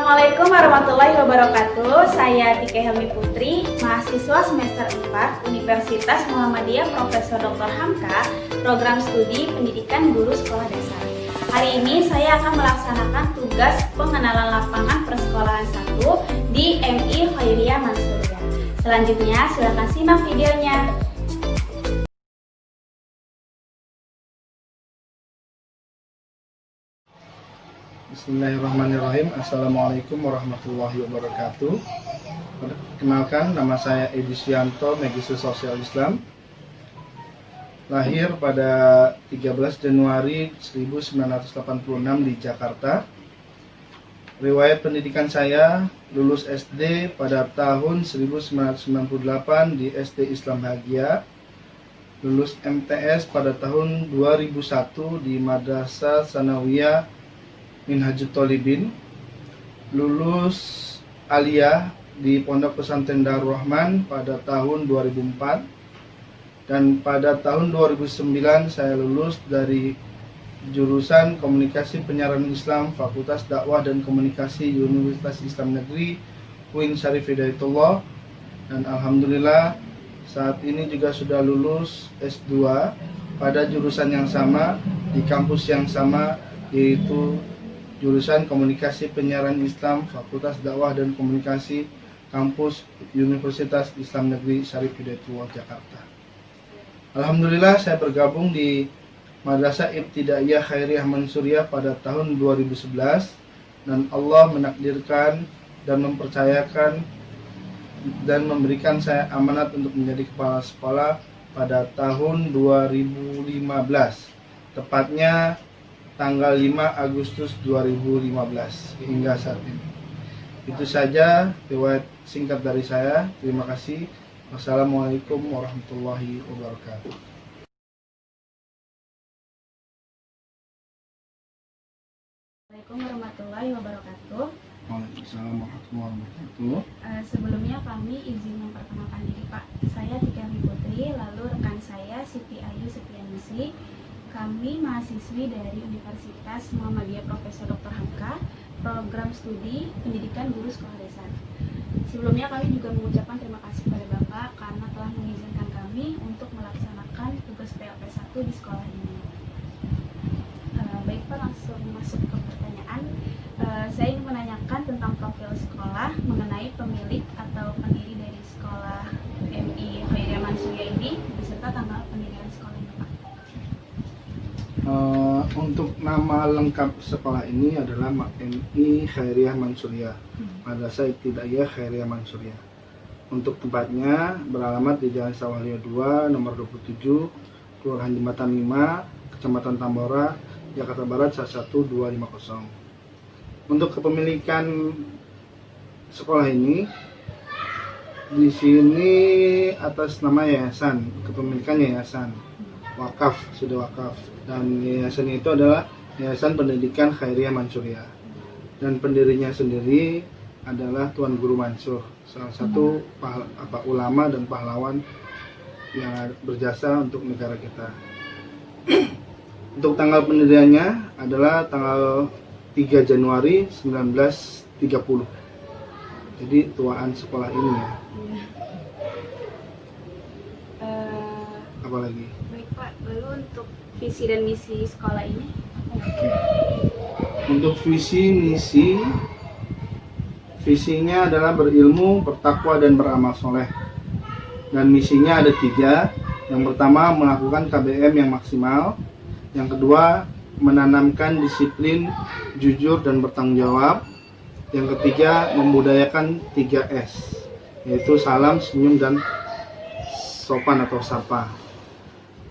Assalamualaikum warahmatullahi wabarakatuh. Saya Tika Helmi Putri, mahasiswa semester 4 Universitas Muhammadiyah Profesor Dr. Hamka, program studi pendidikan guru sekolah dasar. Hari ini saya akan melaksanakan tugas pengenalan lapangan persekolahan 1 di MI Khairiyah Mansuriyah. Selanjutnya silakan simak videonya. Bismillahirrahmanirrahim. Assalamualaikum warahmatullahi wabarakatuh. Perkenalkan, nama saya Edi Syanto, Magister Sosial Islam. Lahir pada 13 Januari 1986 di Jakarta. Riwayat pendidikan saya lulus SD pada tahun 1998 di SD Islam Bahagia. Lulus MTS pada tahun 2001 di Madrasah Tsanawiyah Minhajut Thalibin, lulus aliyah di Pondok Pesantren Darul Rahman pada tahun 2004, dan pada tahun 2009 saya lulus dari jurusan Komunikasi Penyiaran Islam Fakultas Dakwah dan Komunikasi Universitas Islam Negeri UIN Syarif Hidayatullah, dan alhamdulillah saat ini juga sudah lulus S2 pada jurusan yang sama di kampus yang sama, yaitu jurusan Komunikasi Penyiaran Islam Fakultas Dakwah dan Komunikasi Kampus Universitas Islam Negeri Syarif Hidayatullah Jakarta. Alhamdulillah saya bergabung di Madrasah Ibtidaiyah Khairiyah Mansuriyah pada tahun 2011, dan Allah menakdirkan dan mempercayakan dan memberikan saya amanat untuk menjadi kepala sekolah pada tahun 2015, tepatnya tanggal 5 Agustus 2015 hingga saat ini. Itu saja riwayat singkat dari saya. Terima kasih. Wassalamualaikum warahmatullahi wabarakatuh. Assalamualaikum warahmatullahi wabarakatuh. Waalaikumsalam warahmatullahi wabarakatuh. Sebelumnya kami izin memperkenalkan diri Pak. Saya Tika Helmi Putri, lalu rekan saya Siti Ayu Septianingsih. Kami mahasiswi dari Universitas Muhammadiyah Profesor Dr. Hamka, program studi pendidikan guru sekolah dasar. Sebelumnya kami juga mengucapkan terima kasih kepada Bapak karena telah mengizinkan kami untuk melaksanakan tugas PLP 1 di sekolah ini. Baik Pak, langsung masuk ke pertanyaan. Saya ingin menanyakan tentang profil sekolah mengenai pemilik atau pendiri dari sekolah MI Khairiyah Mansuriyah ini beserta tanggal pendirian sekolah ini, Pak. Untuk nama lengkap sekolah ini adalah MI Khairiyah Mansuriyah, Madrasah Ibtidaiyah Khairiyah Mansuriyah. Untuk tempatnya beralamat di Jalan Sawalio 2, nomor 27, Kelurahan Jembatan 5, Kecamatan Tambora, Jakarta Barat 11250. Untuk kepemilikan sekolah ini, di sini atas nama yayasan, kepemilikan yayasan, wakaf, sudah wakaf. Dan yayasan itu adalah Yayasan Pendidikan Khairiyah Mansuriyah, dan pendirinya sendiri adalah Tuan Guru Mansur, salah satu ulama dan pahlawan yang berjasa untuk negara kita. Untuk tanggal pendiriannya adalah tanggal 3 Januari 1930. Jadi tuaan sekolah ini ya. Apalagi? Baik Pak, lalu untuk visi dan misi sekolah ini? Oke. Untuk visi misi, visinya adalah berilmu, bertakwa dan beramal soleh. Dan misinya ada 3. Yang pertama, melakukan KBM yang maksimal. Yang kedua, menanamkan disiplin, jujur dan bertanggung jawab. Yang ketiga, membudayakan 3S, yaitu salam, senyum dan sopan atau sapa.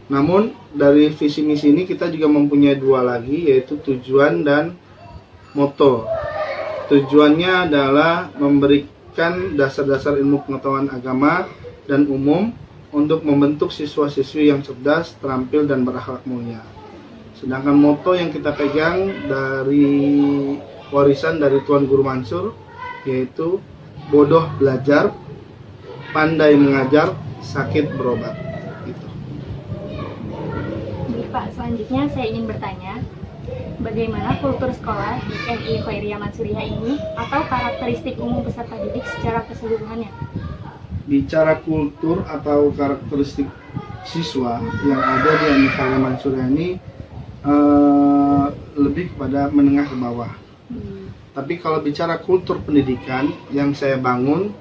Namun dari visi misi ini kita juga mempunyai 2 lagi, yaitu tujuan dan moto. Tujuannya adalah memberikan dasar-dasar ilmu pengetahuan agama dan umum untuk membentuk siswa-siswi yang cerdas, terampil dan berakhlak mulia. Sedangkan moto yang kita pegang dari warisan dari Tuan Guru Mansur, yaitu bodoh belajar, pandai mengajar, sakit berobat. Pak, selanjutnya saya ingin bertanya, bagaimana kultur sekolah di MI Khairiyah Mansuriah ini atau karakteristik umum peserta didik secara keseluruhannya? Bicara kultur atau karakteristik siswa yang ada di MI Khairiyah Mansuriah ini lebih kepada menengah ke bawah. Tapi kalau bicara kultur pendidikan yang saya bangun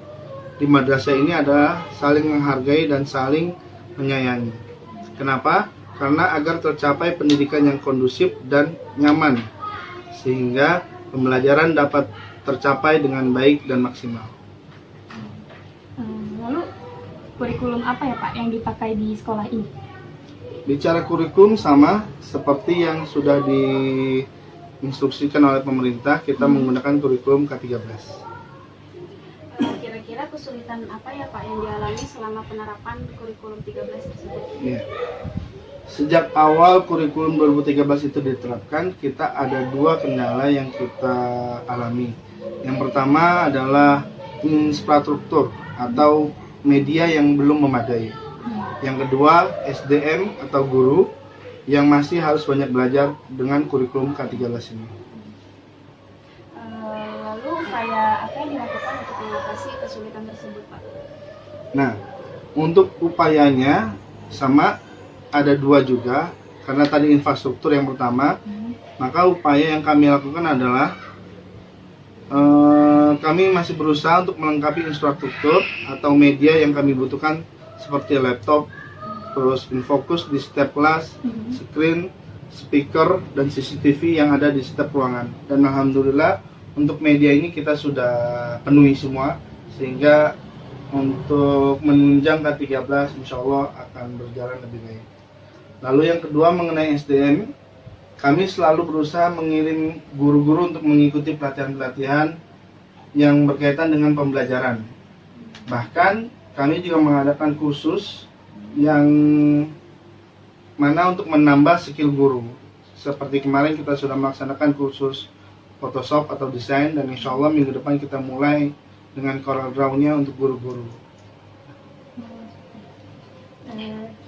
di madrasah ini adalah saling menghargai dan saling menyayangi. Kenapa? Karena agar tercapai pendidikan yang kondusif dan nyaman, sehingga pembelajaran dapat tercapai dengan baik dan maksimal. Lalu kurikulum apa ya Pak yang dipakai di sekolah ini? Bicara kurikulum sama seperti yang sudah diinstruksikan oleh pemerintah, kita menggunakan kurikulum K13. Kira-kira kesulitan apa ya Pak yang dialami selama penerapan kurikulum 13 tersebut? Ya. Sejak awal kurikulum 2013 itu diterapkan, kita ada dua kendala yang kita alami. Yang pertama adalah infrastruktur atau media yang belum memadai. Yang kedua, SDM atau guru yang masih harus banyak belajar dengan kurikulum K13 ini. Lalu upaya apa yang dilakukan untuk mengatasi kesulitan tersebut Pak? Nah, untuk upayanya sama ada dua juga, karena tadi infrastruktur yang pertama, maka upaya yang kami lakukan adalah kami masih berusaha untuk melengkapi infrastruktur atau media yang kami butuhkan seperti laptop, terus infocus di setiap kelas, screen, speaker, dan CCTV yang ada di setiap ruangan. Dan alhamdulillah untuk media ini kita sudah penuhi semua, sehingga untuk menunjang K13 insya Allah akan berjalan lebih baik. Lalu yang kedua mengenai SDM, kami selalu berusaha mengirim guru-guru untuk mengikuti pelatihan-pelatihan yang berkaitan dengan pembelajaran. Bahkan kami juga mengadakan kursus yang mana untuk menambah skill guru. Seperti kemarin kita sudah melaksanakan kursus Photoshop atau desain, dan insya Allah minggu depan kita mulai dengan Corel Draw-nya untuk guru-guru.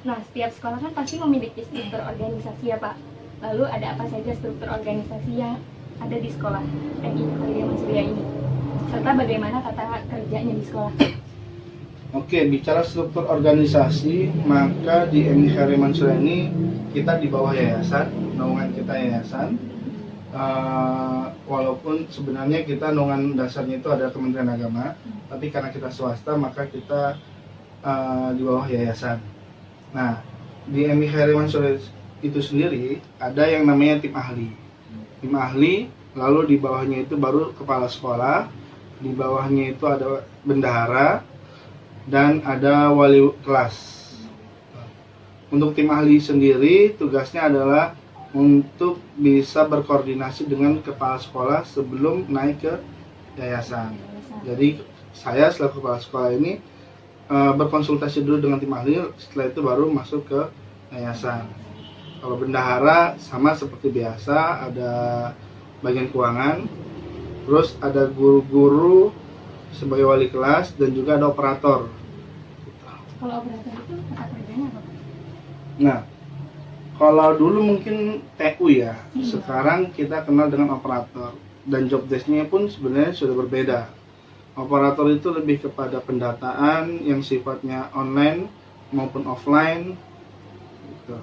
Nah, setiap sekolah kan pasti memiliki struktur organisasi ya Pak. Lalu ada apa saja struktur organisasi yang ada di sekolah MI Khairiyah Mansuriah ini? Serta bagaimana tata kerjanya di sekolah? Oke, bicara struktur organisasi, maka di MI Khairiyah Mansuriah ini kita di bawah yayasan, naungan kita yayasan. Walaupun sebenarnya kita naungan dasarnya itu ada Kementerian Agama, tapi karena kita swasta maka kita di bawah yayasan. Nah, di MI Khairiyah Mansuriah itu sendiri ada yang namanya tim ahli. Tim ahli, lalu di bawahnya itu baru kepala sekolah, di bawahnya itu ada bendahara, dan ada wali kelas. Untuk tim ahli sendiri tugasnya adalah untuk bisa berkoordinasi dengan kepala sekolah sebelum naik ke yayasan. Jadi saya selaku kepala sekolah ini berkonsultasi dulu dengan tim ahli, setelah itu baru masuk ke yayasan. Kalau bendahara sama seperti biasa, ada bagian keuangan, terus ada guru-guru sebagai wali kelas, dan juga ada operator. Kalau operator itu tata kerjanya apa? Nah, kalau dulu mungkin TU ya, sekarang kita kenal dengan operator, dan job desk-nya pun sebenarnya sudah berbeda. Operator itu lebih kepada pendataan yang sifatnya online maupun offline, gitu,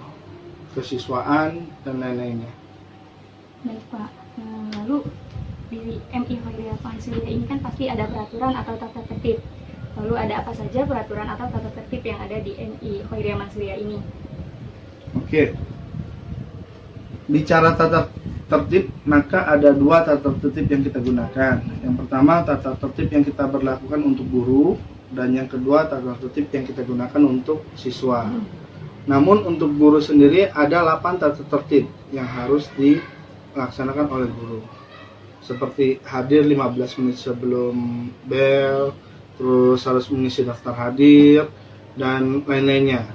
kesiswaan dan lain-lainnya. Baik Pak, lalu di MI Khairiyah Mansuriah ini kan pasti ada peraturan atau tata tertib. Lalu ada apa saja peraturan atau tata tertib yang ada di MI Khairiyah Mansuriah ini? Oke, bicara tata tertib, maka ada dua tata tertib yang kita gunakan. Yang pertama tata tertib yang kita berlakukan untuk guru, dan yang kedua tata tertib yang kita gunakan untuk siswa. Namun untuk guru sendiri ada 8 tata tertib yang harus dilaksanakan oleh guru. Seperti hadir 15 menit sebelum bel, terus harus mengisi daftar hadir, dan lain-lainnya.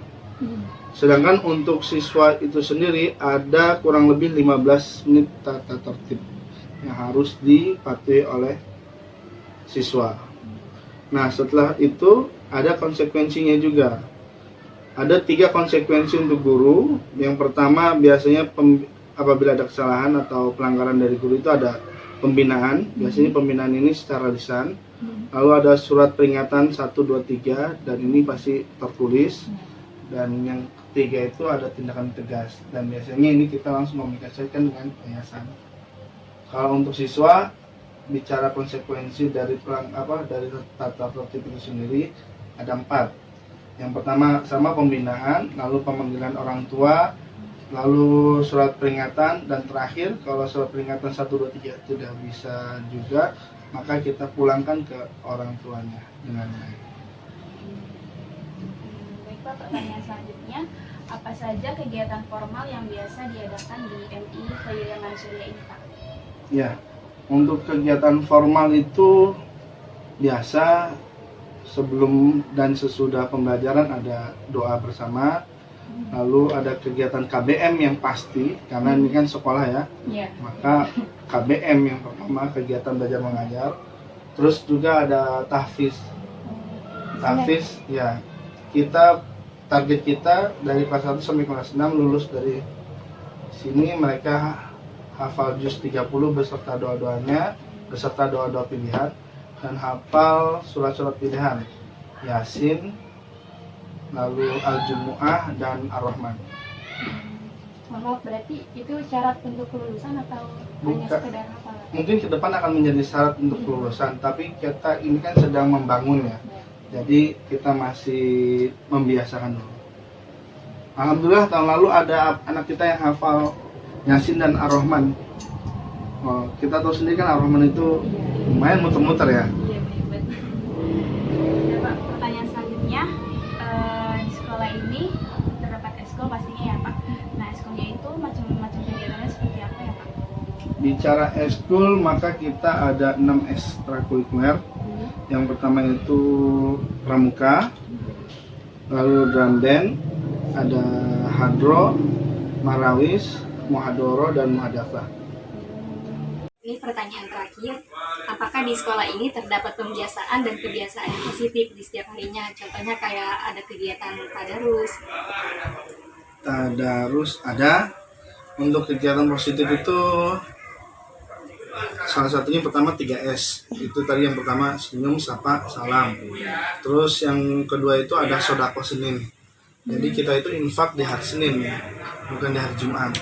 Sedangkan untuk siswa itu sendiri ada kurang lebih 15 menit tata tertib yang harus dipatuhi oleh siswa. Nah, setelah itu ada konsekuensinya juga. Ada 3 konsekuensi untuk guru. Yang pertama biasanya apabila ada kesalahan atau pelanggaran dari guru itu ada pembinaan. Biasanya pembinaan ini secara lisan. Lalu ada surat peringatan 1, 2, 3 dan ini pasti tertulis. Dan yang ketiga itu ada tindakan tegas. Dan biasanya ini kita langsung komunikasikan dengan yayasan. Kalau untuk siswa bicara konsekuensi dari dari tata tertib itu sendiri ada 4. Yang pertama sama pembinaan, lalu pemanggilan orang tua, lalu surat peringatan, dan terakhir kalau surat peringatan 1, 2, 3 tidak bisa juga, maka kita pulangkan ke orang tuanya dengan baik. Baik Pak, pertanyaan selanjutnya, apa saja kegiatan formal yang biasa diadakan di MI Khairiyah Mansuriyah ini Pak? Ya, untuk kegiatan formal itu biasa sebelum dan sesudah pembelajaran ada doa bersama, lalu ada kegiatan KBM yang pasti karena ini kan sekolah ya, maka KBM yang pertama kegiatan belajar mengajar, terus juga ada tahfiz. Tahfiz ya, target kita dari kelas 1 sampai kelas 6 lulus dari sini mereka hafal juz 30 beserta doa-doanya, beserta doa-doa pilihan, dan hafal surat-surat pilihan, Yasin, lalu Al-Jumu'ah, dan Ar-Rahman. Maaf, berarti itu syarat untuk kelulusan atau hanya sekedar hafalan? Mungkin ke depan akan menjadi syarat untuk kelulusan, tapi kita ini kan sedang membangun ya. Jadi kita masih membiasakan dulu. Alhamdulillah tahun lalu ada anak kita yang hafal Yasin dan Ar-Rahman. Kita tahu sendiri kan Ar-Rahman itu lumayan muter-muter ya. Iya, benar. Ya Pak, pertanyaan selanjutnya, di sekolah ini terdapat eskul pastinya ya Pak. Nah, eskulnya itu macam-macam kegiatannya seperti apa ya Pak? Bicara eskul, maka kita ada 6 ekstrakurikuler. Yang pertama itu pramuka, lalu drum band, ada hadro, marawis, muhadoro, dan muhadatsah. Ini pertanyaan terakhir, apakah di sekolah ini terdapat pembiasaan dan kebiasaan yang positif di setiap harinya? Contohnya kayak ada kegiatan tadarus. Tadarus ada. Untuk kegiatan positif itu salah satunya pertama 3S. Itu tadi yang pertama senyum, sapa, salam. Terus yang kedua itu ada sodako Senin. Jadi kita itu infak di hari Senin ya, bukan di hari Jumat.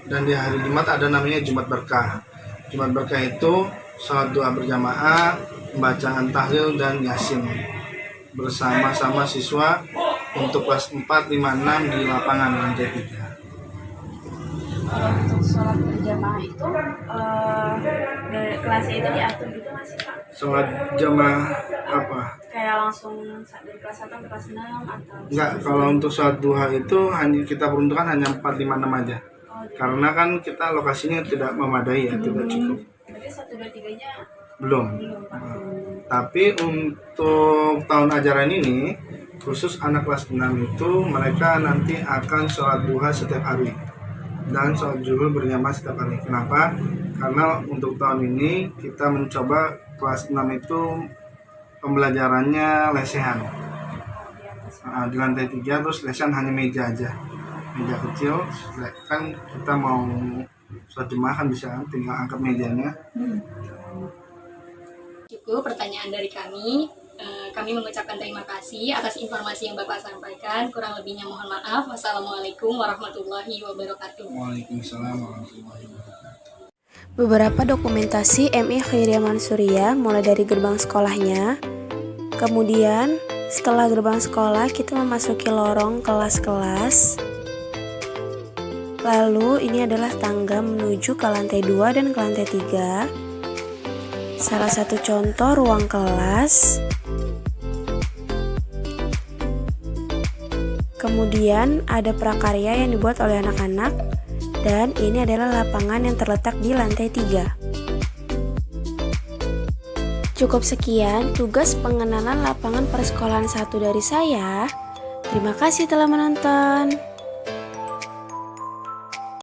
Dan di hari Jumat ada namanya Jumat Berkah. Jumat Berkah itu salat doa berjamaah, pembacaan tahlil dan yasin bersama-sama siswa untuk kelas 4, 5, 6 di lapangan lantai 3. Kalau untuk sholat berjamaah itu dari kelasnya itu diatur gitu nggak sih Pak? Sholat jamaah apa? Kayak langsung dari kelas 1 ke kelas 6 atau? Enggak, kalau untuk sholat duha itu hanya kita peruntukkan hanya 4, 5, 6 aja. Karena kan kita lokasinya tidak memadai ya, tidak cukup. Berarti 1, 2, 3-nya Belum. Pak. Tapi untuk tahun ajaran ini, khusus anak kelas 6 itu mereka nanti akan sholat duha setiap hari dan sholat zuhur berjamaah setiap hari. Kenapa? Karena untuk tahun ini kita mencoba kelas 6 itu pembelajarannya lesehan. Di lantai 3 terus lesehan hanya meja aja, meja kecil. Kan kita mau sholat jemaah kan bisa tinggal angkat mejanya. Cukup pertanyaan dari kami. Kami mengucapkan terima kasih atas informasi yang Bapak sampaikan. Kurang lebihnya mohon maaf. Wassalamualaikum warahmatullahi wabarakatuh. Waalaikumsalam warahmatullahi wabarakatuh. Beberapa dokumentasi MI Khairiyah Mansuriyah mulai dari gerbang sekolahnya. Kemudian setelah gerbang sekolah kita memasuki lorong kelas-kelas. Lalu ini adalah tangga menuju ke lantai 2 dan ke lantai 3. Salah satu contoh ruang kelas. Kemudian ada prakarya yang dibuat oleh anak-anak, dan ini adalah lapangan yang terletak di lantai 3. Cukup sekian tugas pengenalan lapangan persekolahan 1 dari saya. Terima kasih telah menonton.